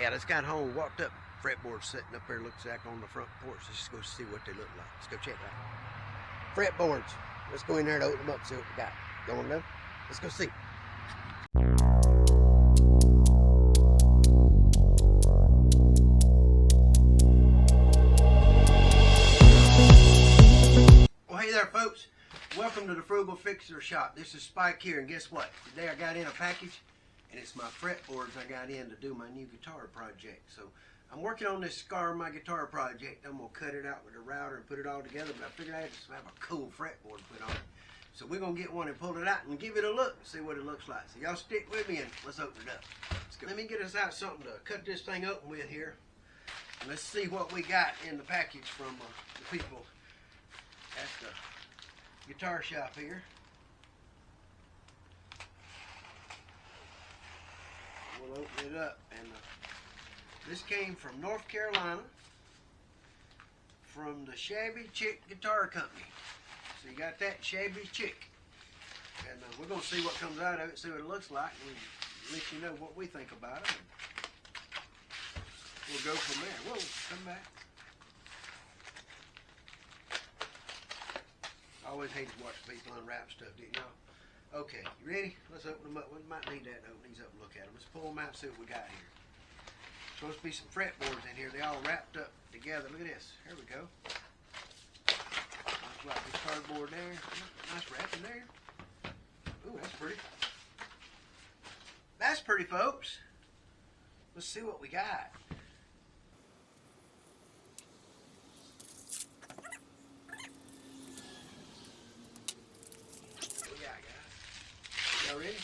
Yeah, I just got home, walked up, fretboards sitting up there, looks like on the front porch. Let's just go see what they look like. Let's go check it out. Fretboards. Let's go in there and open them up and see what we got. You want to know? Let's go see. Well, hey there, folks. Welcome to the Frugal Fixer Shop. This is Spike here, and guess what? Today I got in a package, and it's my fretboards I got in to do my new guitar project. So I'm working on this scar my guitar project. I'm gonna cut it out with a router and put it all together, but I figured I had to have a cool fretboard put on it. So we're gonna get one and pull it out and give it a look and see what it looks like. So y'all stick with me and let's open it up. Let's go. Let me get us out something to cut this thing open with here. And let's see what we got in the package from the people at the guitar shop here. We'll open it up, and this came from North Carolina, from the Shabby Chick Guitar Company. So you got that Shabby Chick, and we're gonna see what comes out of it, see what it looks like, and we'll let you know what we think about it. We'll go from there. Whoa, come back. I always hate to watch people unwrap stuff, didn't y'all? Okay, you ready? Let's open them up. We might need that to open these up and look at them. Let's pull them out and see what we got here. Supposed to be some fretboards in here. They all wrapped up together. Look at this. Here we go. Looks like this cardboard there. Nice wrapping there. Ooh, that's pretty. That's pretty, folks. Let's see what we got. Y'all ready?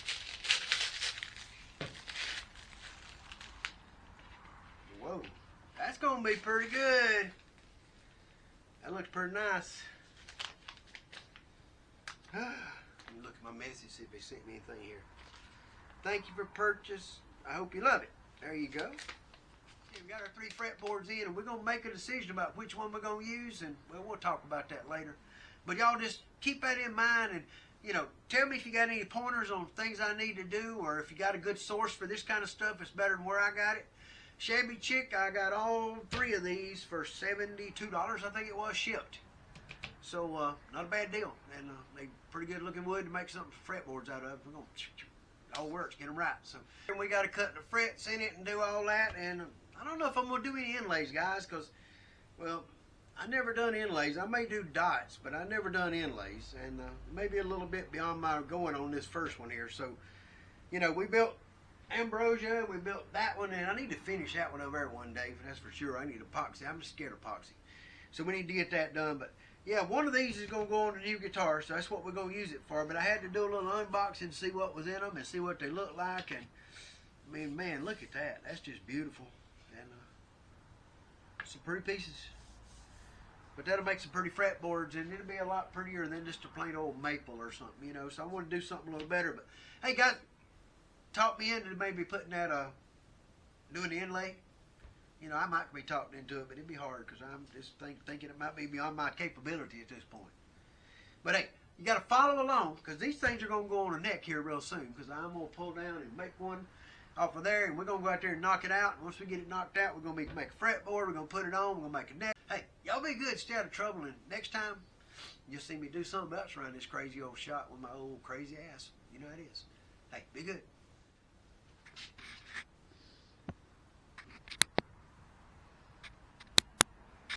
Whoa, that's gonna be pretty good. That looks pretty nice. Let me look at my message, see if they sent me anything here. Thank you for purchase. I hope you love it. There you go. We got our 3 fretboards in, and we're gonna make a decision about which one we're gonna use, and well, we'll talk about that later. But y'all just keep that in mind, and you know, tell me if you got any pointers on things I need to do, or if you got a good source for this kind of stuff. It's better than where I got it. Shabby Chick, I got all 3 of these for $72, I think it was, shipped. So not a bad deal, and they pretty good looking wood to make something for fretboards out of. We're gonna, it all works, get them right. So we got to cut the frets in it and do all that, and I don't know if I'm gonna do any inlays, guys, because well, I never done inlays. I may do dots, but I never done inlays, and maybe a little bit beyond my going on this first one here. So, you know, we built Ambrosia, we built that one, and I need to finish that one over there one day, that's for sure. I need epoxy. I'm just scared of epoxy. So we need to get that done, but yeah, one of these is going to go on the new guitar, so that's what we're going to use it for. But I had to do a little unboxing, see what was in them, and see what they look like, and I mean, man, look at that. That's just beautiful, and some pretty pieces. But that'll make some pretty fretboards, and it'll be a lot prettier than just a plain old maple or something, you know. So I want to do something a little better. But hey, guys, talk me into maybe putting that, doing the inlay. You know, I might be talked into it, but it'd be hard because I'm just thinking it might be beyond my capability at this point. But hey, you got to follow along, because these things are going to go on the neck here real soon, because I'm going to pull down and make one off of there, and we're going to go out there and knock it out. And once we get it knocked out, we're going to make a fretboard, we're going to put it on, we're going to make a neck. Hey, y'all be good, stay out of trouble, and next time, you'll see me do something else around this crazy old shop with my old crazy ass. You know how it is. Hey, be good.